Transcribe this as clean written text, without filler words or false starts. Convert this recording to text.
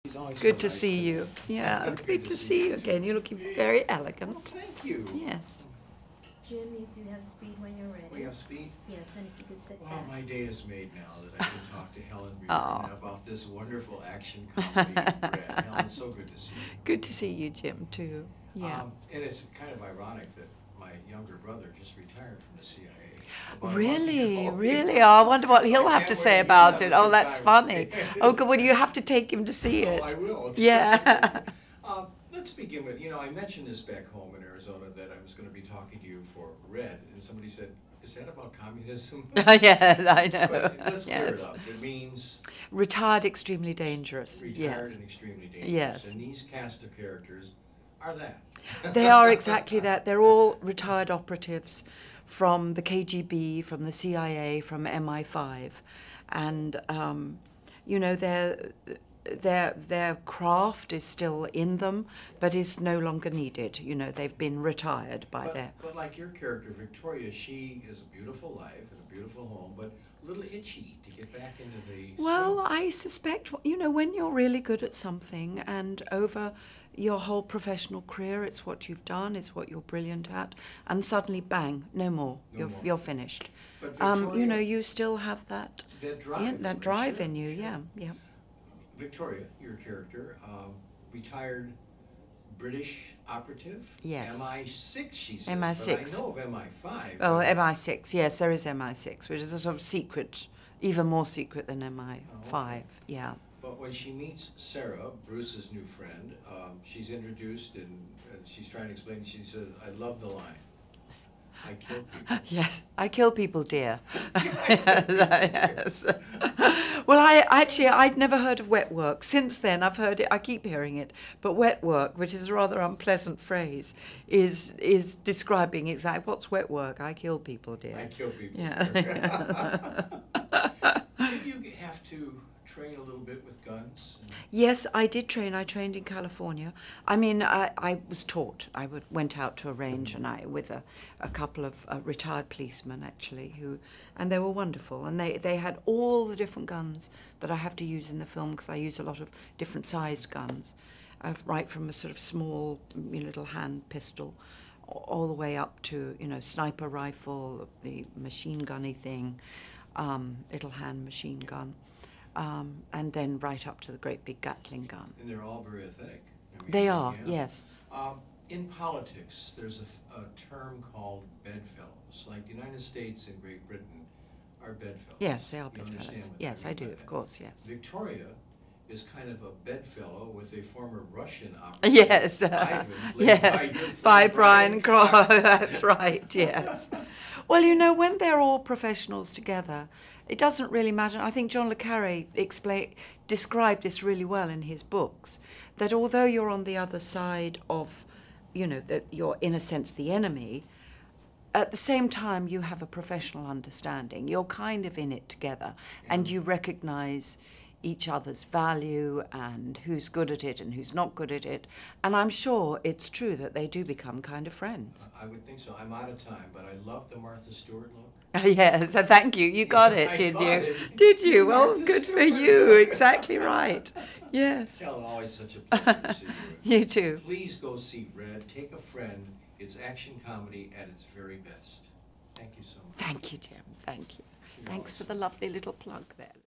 He's always Good so to nice see me. you. Yeah, great to see you again. You're looking very elegant. Well, thank you. Yes. Jim, you do have speed when you're ready. We have speed? Yes, and if you could sit Well, back. my day is made now that I can talk to Helen Mirren about this wonderful action comedy you've read. Helen, so good to see you. Good to see you, Jim, too. Yeah. And it's kind of ironic that my younger brother just retired from the CIA. About a month Really, ago. really? Oh, I wonder what he'll I have to can't say wait. about He'll it. have a Oh, good that's time. funny. Oh, good. Well, you have to take him to see Oh, it. I will. Yeah. Let's begin with, I mentioned this back home in Arizona that I was going to be talking to you for Red, and somebody said, is that about communism? Yes, I know. But let's clear Yes. it up. It means Retired, extremely dangerous. retired Yes. and extremely dangerous. Yes. And these cast of characters are that. They are exactly that. They're all retired operatives from the KGB, from the CIA, from MI5. And, their craft is still in them, but is no longer needed. They've been retired by their... But like your character, Victoria, she is a beautiful life and a beautiful home, but a little itchy to get back into the... Well, I suspect, when you're really good at something and over your whole professional career, it's what you've done, it's what you're brilliant at, and suddenly, bang, no more. You're finished. But Victoria, you still have that drive in you, sure. yeah. Victoria, your character, retired British operative? Yes. MI6, she says. MI6. But I know of MI5. Oh, MI6, yes, there is MI6, which is a sort of secret, even more secret than MI5, okay. yeah. But when she meets Sarah, Bruce's new friend, she's introduced and she's trying to explain, she says, I love the line. I kill people. Yes, I kill people, dear. Yes. Well, I'd never heard of wet work. Since then, I've heard it. I keep hearing it. But wet work, which is a rather unpleasant phrase, is describing exactly what's wet work. I kill people, dear. I kill people. Yeah. Did you have to train a little bit with guns? Yes, I did train. I trained in California. I mean, I was taught. I went out to a range with a couple of retired policemen, actually, and they were wonderful. And they had all the different guns that I have to use in the film, because I use a lot of different sized guns, right from a sort of small little hand pistol all the way up to, sniper rifle, the machine gunny thing, little hand machine gun. And then right up to the great big Gatling gun. And they're all very authentic. They are, yeah. yes. In politics, there's a term called bedfellows. Like the United States and Great Britain are bedfellows. Yes, they are You understand bedfellows. what Yes, I I mean do, by of that. course, yes. Victoria is kind of a bedfellow with a former Russian operative. Yes, Ivan, played yes, by by Brian Cross. That's right, yes. Well, when they're all professionals together, it doesn't really matter. I think John le Carré described this really well in his books, that although you're on the other side of, that you're in a sense the enemy, at the same time you have a professional understanding. You're kind of in it together, and you recognize each other's value and who's good at it and who's not good at it. And I'm sure it's true that they do become kind of friends. I would think so. I'm out of time, but I love the Martha Stewart look. Yes, thank you. You got it, did you? Did you? Well, Martha good for Stewart. you. Exactly right. Yes. Helen, always such a pleasure to see you. You too. Please go see Red. Take a friend. It's action comedy at its very best. Thank you so much. Thank you, Jim. Thank you. Thanks for the lovely little plug there.